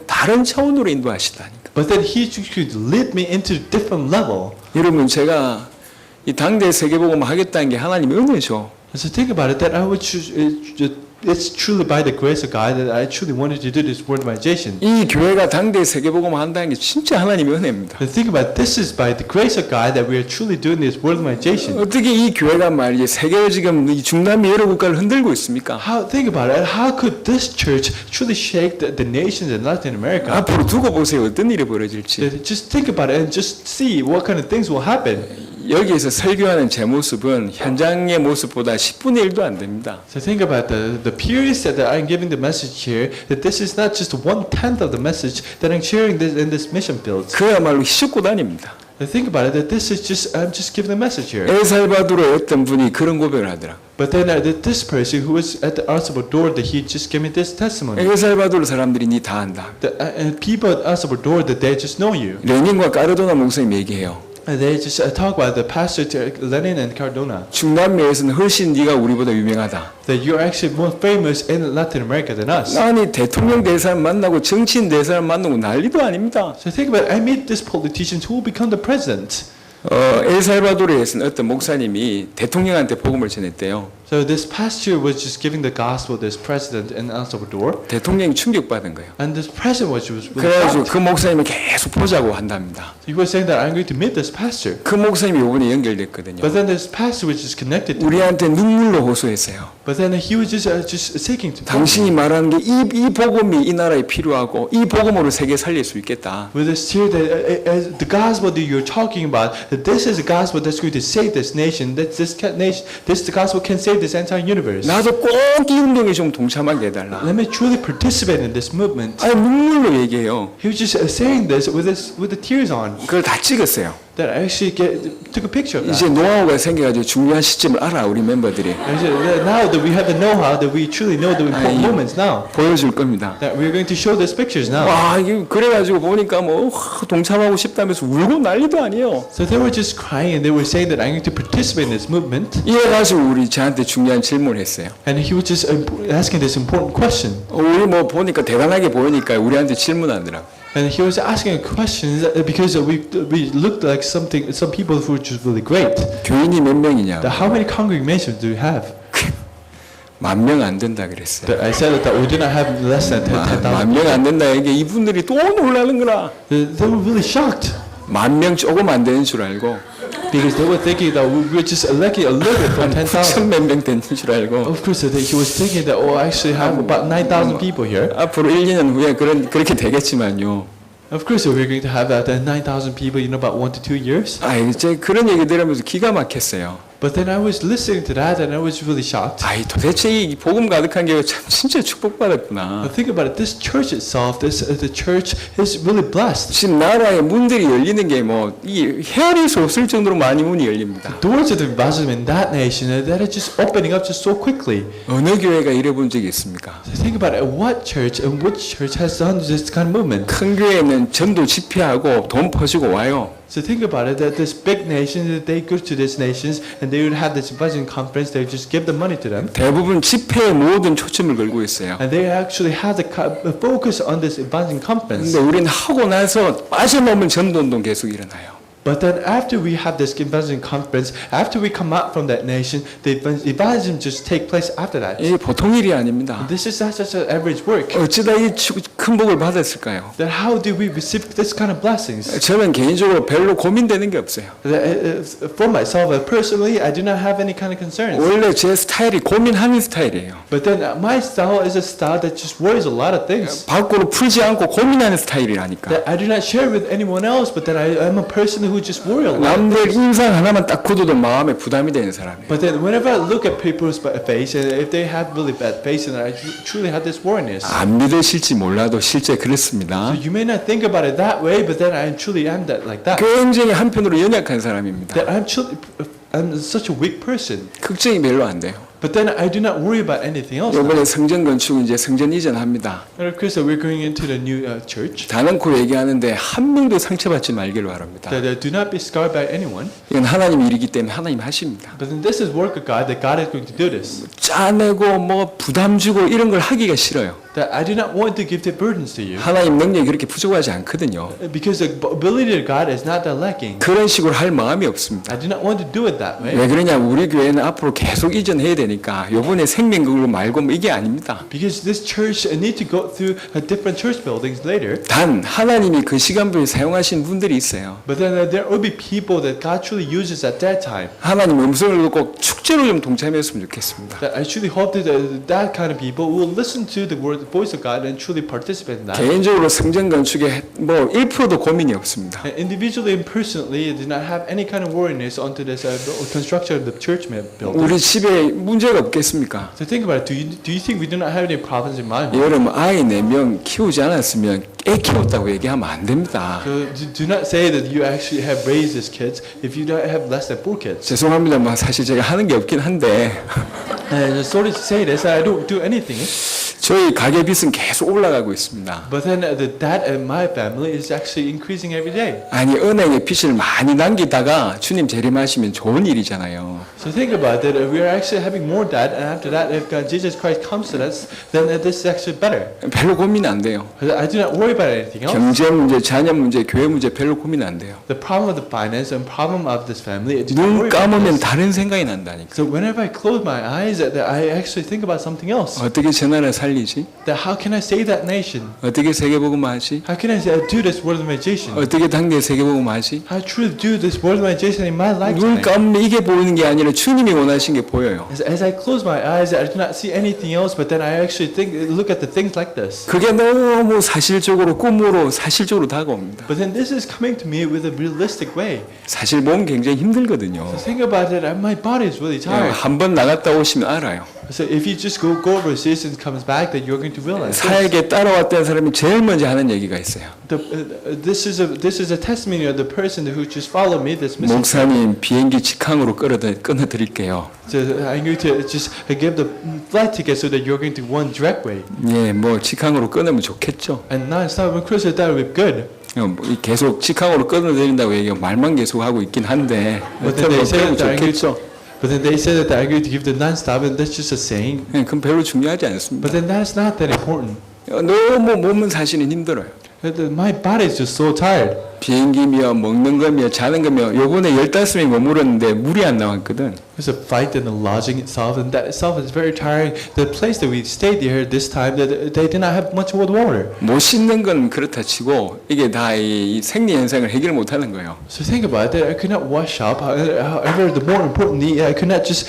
다른 차원으로 인도하시다니까. But then He could lead me into a different level. 여러분 제가 이 당대 세계복음 하겠다는 게 하나님의 은혜죠. So think about it. That I would choose. It's truly by the grace of God that I truly wanted to do this word evangelization. 이 교회가 당대 세계복음 한다는 게 진짜 하나님의 은혜입니다. But think about it. This is by the grace of God that we are truly doing this word evangelization. 어떻게 이 교회가 말이지 세계를 지금 이 중남미 여러 국가를 흔들고 있습니까? Think about it. How could this church truly shake the nations in Latin America? 앞으로 두고 보세요. 어떤 일이 벌어질지. Just think about it and just see what kind of things will happen. 여기에서 설교하는 제 모습은 현장의 모습보다 10분의 1도 안 됩니다. So think about the periods that I'm giving the message here. That this is not just 1/10 of the message that I'm sharing this in this mission field. 그야말로 희죽고 다닙니다. Think about it. That this is just I'm just giving the message here. 엘살바도르의 어떤 분이 그런 고백을 하더라고요. But then this person who was at the El Salvador, that he just gave me this testimony. 엘살바도르 사람들이 니 다 안다. The people at El Salvador, that they just know you. 레닌과 까르도나 목사님 얘기해요. They just talk about the pastor Lenin and Cardona. 중남미에서는 훨씬 네가 우리보다 유명하다. That you're actually more famous in Latin America than us. 아니 대통령 될 사람 만나고 정치인 될 사람 만나고 난리도 아닙니다. So think about it. I meet these politicians who will become the president. 엘살바도르에서는 어떤 목사님이 대통령한테 복음을 전했대요. So this pastor was just giving the gospel to this president in El Salvador, 대통령이 충격받은 거예요. and this president was really 그래가지고 shocked. 그 목사님을 계속 보자고 한답니다. He was saying that I'm going to meet this pastor. 그 목사님이 이번에 연결됐거든요. But then this pastor was just connected to me. 우리한테 눈물로 호소했어요. But then he was just seeking to 당신이 말하는 게 이 복음이 이 나라에 필요하고 이 복음으로 세계 살릴 수 있겠다. with this tear that as the gospel that you're talking about, that this is the gospel that's going to save this nation, that this the gospel can save this entire universe. 나도 꼭 이 운동에 좀 동참하게 해달라. Let me truly participate in this movement. 아니 눈물로 얘기해요. He was just saying this with the tears on. 그걸 다 찍었어요. That I actually took a picture of that. 이제 노하우가 생겨가지고 중요한 시점을 알아 우리 멤버들이. Now that we have the know-how, that we truly know the important moments now, 보여줄 겁니다. that we're going to show these pictures now. 와 이게 그래가지고 보니까 뭐 동참하고 싶다면서 울고 난리도 아니에요. So they were just crying and they were saying that I'm going to participate in this movement. 이래가지고 우리 저한테 중요한 질문을 했어요. And he was just asking this important question. 우리 뭐 보니까 대단하게 보이니까 우리한테 질문하더라고. And he was asking questions because we looked like some people who were just really great. 교인이 몇 명이냐? That how many congregations do you have? 10,000명 안 된다 그랬어요. That I said that we do not have less than 10,000. 10,000명 안 된다. 이게 이분들이 또 놀라는 거라. They were really shocked 10,000명 조금 안 되는 줄 알고 because they were thinking that we were just lacking a little bit from 10,000. 9,000 몇 명 되는 줄 알고 Of course, he was thinking that I actually have about 9,000 people here. 앞으로 1, 2년 후에 그렇게 되겠지만요. Of course, we're going to have that 9,000 people in about 1 to 2 years. 이제 그런 얘기 들으면서 기가 막혔어요. But then I was listening to that and I was really shocked. 도대체 이 복음 가득한 교회 참 진짜 축복받았구나. But think about it. This church itself, the church is really blessed. 지금 나라의 문들이 열리는 게 뭐 이 헤아릴 수 없을 정도로 많이 문이 열립니다. Doors of the evangelism in that nation that are just opening up just so quickly. 어느 교회가 이래 본 적이 있습니까? So think about it. What church and which church has done this kind of movement? 큰 교회는 전도 집회하고 돈 퍼주고 와요. So think about it. That this big nation, that they go to these nations and they would have this evangelism conference. They just give the money to them, 대부분 집회에 모든 초점을 걸고 있어요. and they actually have the focus on this evangelism conference. 근데 우리는 하고 나서 빠져나오면 전도운동 계속 일어나요. But then after we have this evangelism conference, after we come out from that nation, the evangelism just take place after that. 이게 보통 일이 아닙니다. This is not just an average work. 어쩌다 이 큰 복을 받았을까요? Then how do we receive this kind of blessings? 저는 개인적으로 별로 고민되는 게 없어요. For myself, personally, I do not have any kind of concerns. 원래 제 스타일이 고민하는 스타일이에요. But then my style is a style that just worries a lot of things. 밖으로 풀지 않고 고민하는 스타일이라니까. That I do not share with anyone else, but then I am a person who just worry a lot. 남들 인상 하나만 딱 굳어도 마음에 부담이 되는 사람이에요. But then whenever I look at people's face, and if they have really bad face, and I truly have this worriness. 안 믿으실지 몰라도 실제 So 그렇습니다. you may not think about it that way, but then I truly am that like that. 굉장히 한편으로 연약한 사람입니다. That I'm such a weak person. 걱정이 별로 안 돼요. But then I do not worry about anything else. 이번에 성전 건축 이제 성전 이전합니다. And of course, we're going into the new church. 단언코 얘기하는데 한 명도 상처받지 말기를 바랍니다. That do not be scarred by anyone. 이건 하나님 일이기 때문에 하나님 하십니다. But then this is work of God. That God is going to do this. 짜내고 뭐 부담 주고 이런 걸 하기가 싫어요. That I do not want to give the burdens to you. 하나님 능력이 그렇게 부족하지 않거든요. Because the ability of God is not that lacking. 그런 식으로 할 마음이 없습니다. I do not want to do it that way. 왜 그러냐? 우리 교회는 앞으로 계속 이전해야 되니까 요번에 생명극으로 말고 뭐 이게 아닙니다. Because this church need to go through different church buildings later. 단 하나님이 그 시간표에 사용하신 분들이 있어요. But then there will be people that God truly uses at that time. 하나님 음성을 듣고 축제로 좀 동참했으면 좋겠습니다. That I truly hope that that kind of people will listen to the word, the voice of God, and truly participate in that. 개인적으로 성전 건축에 뭐 1%도 고민이 없습니다. And individually and personally, I do not have any kind of worriness onto this construction of the church building. 우리 집에 문제가 없겠습니까? So think about it. Do you think we do not have any problems in mind? 여러분 아이 4명 키우지 않았으면 애 키웠다고 얘기하면 안 됩니다. So do not say that you actually have raised these kids if you don't have less than 4 kids. 죄송합니다. 뭐 사실 제가 하는 게 없긴 한데 And sorry to say this, I don't do anything. 저희 가계 빚은 계속 올라가고 있습니다. But then the debt in my family is actually increasing every day. 아니 은행에 빚을 많이 남기다가 주님 재림하시면 좋은 일이잖아요. So think about that. We are actually having more debt, and after that, if God, Jesus Christ comes to us, then this is actually better. 별로 고민 안 돼요. I do not worry about anything else. 경제 문제, 자녀 문제, 교회 문제 별로 고민 안 돼요. The problem of the finance and problem of this family, I do not 눈 worry about 감으면 this. 다른 생각이 난다니까. So whenever I close my eyes, I actually think about something else. 어떻게 저 나라 살리지? That how can I save that nation? 어떻게 세계복음화하지? How can I do this worldization? 어떻게 당대 세계복음화하지? How truly do this worldization in my 눈 lifetime? 감으면 이게 보이는 게 아니라 주님이 원하신 게 보여요. As I close my eyes, I do not see anything else, but then I actually look at the things like this. 그게 너무 사실적으로 꿈으로 사실적으로 다가옵니다. But then this is coming to me with a realistic way. 사실 몸 굉장히 힘들거든요. So think about it, my body is really tired. 한 번 나갔다 오시면 알아요. So if you just go overseas and comes back, then you're going to realize. 사역에 따라왔다는 사람이 제일 먼저 하는 얘기가 있어요. This is a testimony of the person who just followed me. This message. 목사님 비행기 직항으로 끊어드릴게요. So I'm going to just give the flight ticket so that you're going to one direct way. 예, 뭐 직항으로 끊으면 좋겠죠. And non-stop when Chris said that would be good. 계속 직항으로 끊어드린다고 얘기하고 말만 계속 하고 있긴 한데 But then they say that I'm going 좋겠죠. to, but then they say that I'm going to give the non-stop, and that's just a saying. 예, 그건 별로 중요하지 않습니다. But then that's not that important. 너무 몸은 사실은 힘들어요. My body is just so tired. 비행기며 먹는 거며 자는 거며 요번에 15명이 머물었는데 물이 안 나왔거든. There's a fight and the lodging itself, and that itself is very tiring. The place that we stayed here this time, that they did not have much water. 못 씻는 건 그렇다 치고 이게 다 이 생리 현상을 해결 못 하는 거예요. So think about it. I could not wash up. However, the more importantly, I could not just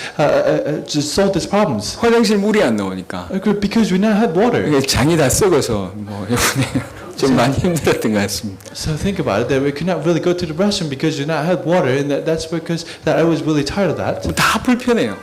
solve these problems. 화장실 물이 안 나오니까 Because we not had water. 이게 장이 다 썩어서 뭐 요번에 좀 많이 힘들었던 것 같습니다. So think about it. That we could not really go to the restroom because we not had water, and that's because that I was really tired of that. 다 불편해요.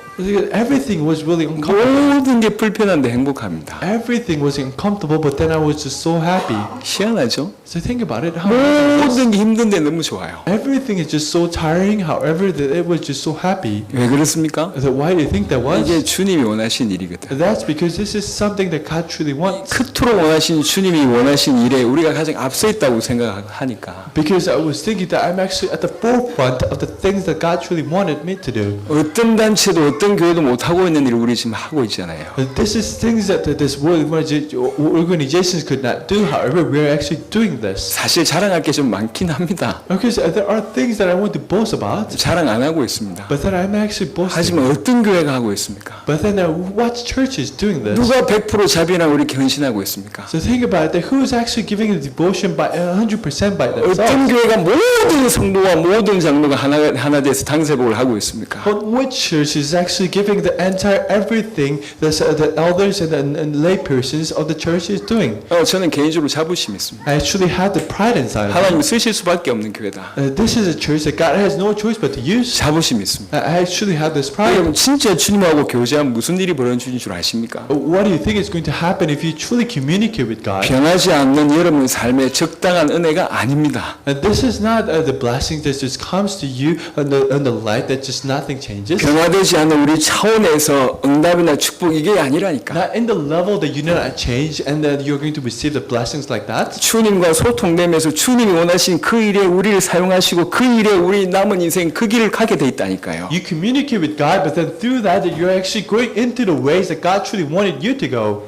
Everything was really uncomfortable. 모든 게 불편한데 행복합니다. Everything was uncomfortable, but then I was just so happy. 희한하죠? So think about it. How 모든 게 힘든데 너무 좋아요. everything is just so tiring. However, that it was just so happy. 왜 그렇습니까? So why do you think that 이게 was? 주님이 원하신 일이거든. That's because this is something that God truly wants. 그토록 원하신 주님이 원하신 일에 우리가 가장 앞서 있다고 생각하니까 Because I was thinking that I'm actually at the forefront of the things that God truly wanted me to do. 어떤 단체도 어떤 교회도 못 하고 있는 일을 우리 지금 하고 있잖아요. This is things that this world organizations could not do. However, we're actually doing this. 사실 자랑할 게 좀 많긴 합니다. Because there are things that I want to boast about, 자랑 안 하고 있습니다. but then I'm actually boasting. 하지만 어떤 교회가 하고 있습니까? But then what church is doing this? 누가 100% 자비나 우리 헌신하고 있습니까? So think about it. Who is actually giving the devotion by 100% by 어떤 themselves? 교회가 모든 성도와 모든 장로가 하나 돼서 당세복을 하고 있습니까? But which church is actually giving the entire everything that the elders and lay persons of the church is doing? 저는 개인적으로 자부심이 있습니다. I actually have the pride inside of it. 하나님 쓰실 수밖에 없는 교회다. This is a church that God has no choice but to use. 자부심이 있습니다. I actually have this pride. 여러분 진짜 주님하고 교제하면 무슨 일이 벌어지는 줄 아십니까? What do you think is going to happen if you truly communicate with God? 변하지 않는 여러분 삶의 적당한 은혜가 아닙니다. And this is not the blessing that just comes to you on the light that just nothing changes. 변화되지 않는 우리 차원에서 응답이나 축복 이게 아니라니까. Not in the level that you do not change and that you're going to receive the blessings like that. 주님과 소통되면서 주님이 원하신 그 일에 우리를 사용하시고 그 일에 우리 남은 인생 그 길을 가게 돼 있다니까요. You communicate with God, but then through that you're actually going into the ways that God truly wanted you to go.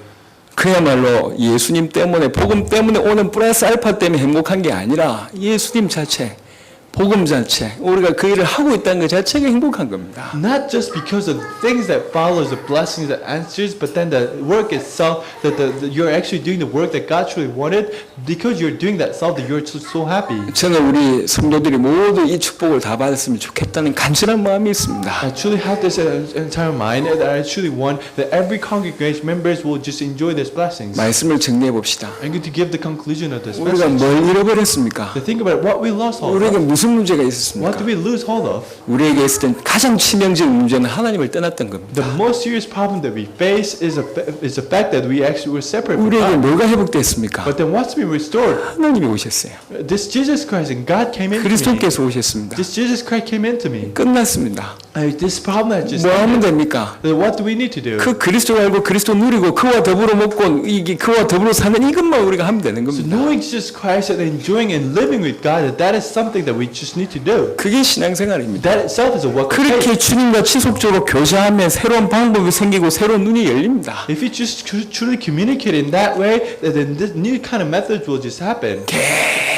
그야말로 예수님 때문에 복음 때문에 오는 플러스 알파 때문에 행복한 게 아니라 예수님 자체 복음 자체 우리가 그 일을 하고 있다는 것 자체가 행복한 겁니다. Not just because of the things that follows, the blessings, the answers, but then the work itself, that you're actually doing the work that God truly wanted. Because you're doing that self, that you're so happy. 저는 우리 성도들이 모두 이 축복을 다 받았으면 좋겠다는 간절한 마음이 있습니다. I truly have this entire mind that I truly want that every congregation members will just enjoy these blessings. 말씀을 정리해 봅시다. I'm going to give the conclusion of this 우리가 message. 뭘 잃어버렸습니까? To think about what we lost hold 우리에게 of. 무슨 문제가 What 있었습니까? do we lose hold of? 우리에게 있었던 가장 치명적인 문제는 하나님을 떠났던 겁니다. The most serious problem that we face is the fact that we actually were separate from 우리에게 God. 뭐가 회복됐습니까? But then what's been restored? 하나님이 오셨어요. This Jesus Christ and God came into me. 그리스도께서 오셨습니다. This Jesus Christ came into me. 끝났습니다. This problem has just 뭐 하면 됩니까? what do we need to do? 그 그리스도 알고 그리스도 누리고 그와 더불어 먹고 이게 그와 더불어 사는 이것만 우리가 하면 되는 So 겁니다. knowing Jesus Christ and enjoying and living with God, that is something that we just need to do. 그게 신앙생활입니다. That itself is a work of 그렇게 faith. 주님과 지속적으로 교제하면 새로운 방법이 생기고 새로운 눈이 열립니다. If you just truly communicate in that way, then this new kind of methods will just happen.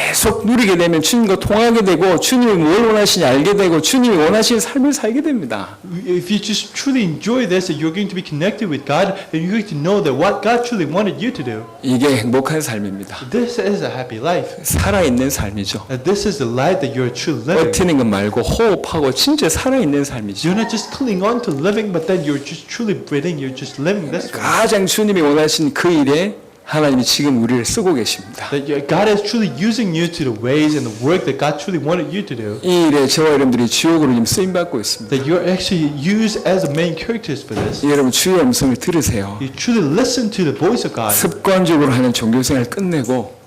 계속 누리게 되면 주님과 통하게 되고 주님이 뭘 원하시는지 알게 되고 주님이 원하시는 삶을 살게 됩니다. If you just truly enjoy this, and you're going to be connected with God, and you're going to know that what God truly wanted you to do. 이게 행복한 삶입니다. This is a happy life. 살아있는 삶이죠. This is the life that you're truly living. 버티는 것 말고 호흡하고 진짜 살아있는 삶이죠. You're not just clinging on to living, but then you're just truly breathing. You're just living this way. 가장 주님이 원하신 그 일에 하나님이 지금 우리를 쓰고 계십니다. That God is truly using you to the ways and the work that God truly wanted you to do. 이 일에 저와 여러분들이 주역으로 지금 쓰임 받고 있습니다. That you're actually used as the main characters for this. 여러분 주의 음성을 들으세요. You truly listen to the voice of God. 습관적으로 하는 종교생활 끝내고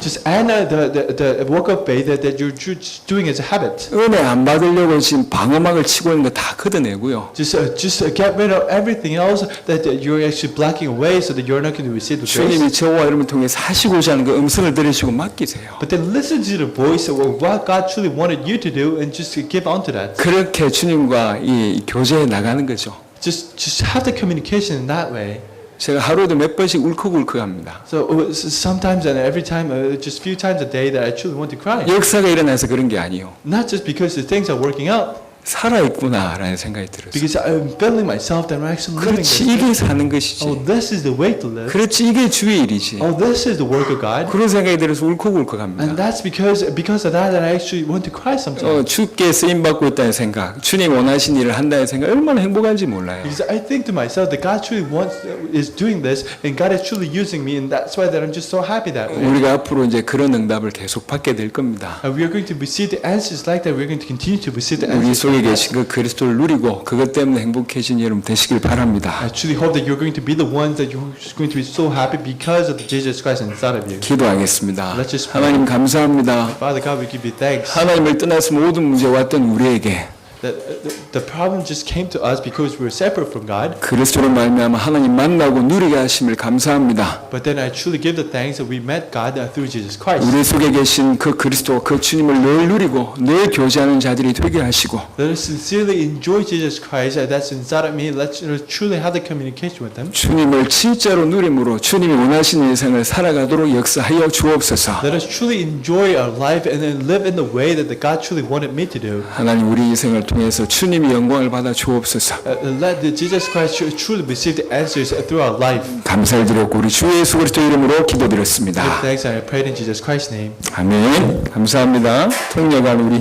Just add the work of faith that you're just doing as a habit. 은혜 안 받으려고 지금 방어막을 치고 있는 거 다 걷어내고요. Just get rid of everything else that you're actually blocking away so that you're not going to receive the grace. 주님이 저와 여러분을 통해서 하시고자 하는 그 음성을 들으시고 맡기세요. But then listen to the voice of what God truly wanted you to do and just give onto that. 그렇게 주님과 이 교제에 나가는 거죠. Just have the communication in that way. 제가 하루에도 몇 번씩 울컥울컥합니다. So sometimes and every time, just few times a day that I truly want to cry. 역사가 일어나서 그런 게 아니에요. Not just because the things are working out, 살아있구나라는 생각이 들었어요. because I'm feeling myself that I'm actually living 그렇지 this. 이게 사는 것이지. Oh, this is the way to live. 그렇지 이게 주의 일이지. Oh, this is the work of God. 그런 생각이 들어서 And 울컥울컥합니다. that's because of that I actually want to cry sometimes. 주께 쓰임 받고 있다는 생각, 주님 원하신 일을 한다는 생각 얼마나 행복한지 몰라요. Because I think to myself that God truly is doing this, and God is truly using me, and that's why that I'm just so happy that way. 우리가 앞으로 이제 그런 응답을 계속 받게 될 겁니다. And we are going to receive the answers like that. We're going to continue to receive the 우리 answers. 속에 계신 그 그리스도를 누리고 그것 때문에 행복해진 여러분 되시길 바랍니다. I truly hope that you're going to be the ones that you're just going to be so happy because of the Jesus Christ inside of you. 기도하겠습니다. Let's just pray. 하나님 감사합니다. Father God, we give you thanks. 하나님을 떠나서 모든 문제 왔던 우리에게 That the problem just came to us because we were separate from God. 그리스도로 말미암아 하나님 만나고 누리게 하심을 감사합니다. But then I truly give the thanks that we met God through Jesus Christ. 우리 속에 계신 그 그리스도 그 주님을 늘 누리고 늘 교제하는 자들이 되게 하시고 Let us sincerely enjoy Jesus Christ that's inside of me. Let's truly have the communication with Him. 주님을 진짜로 누림으로 주님이 원하시는 인생을 살아가도록 역사하여 주옵소서. Let us truly enjoy our life and then live in the way that the God truly wanted me to do. 하나님 우리 인생을 통해서 주님이 영광을 받아 주옵소서. Let the Jesus Christ truly receive the answers through our life. 감사를 드렸고 우리 주 예수 그리스도 이름으로 기도드렸습니다. Give thanks and I pray in Jesus Christ's name. 아멘. 감사합니다. 통역한 우리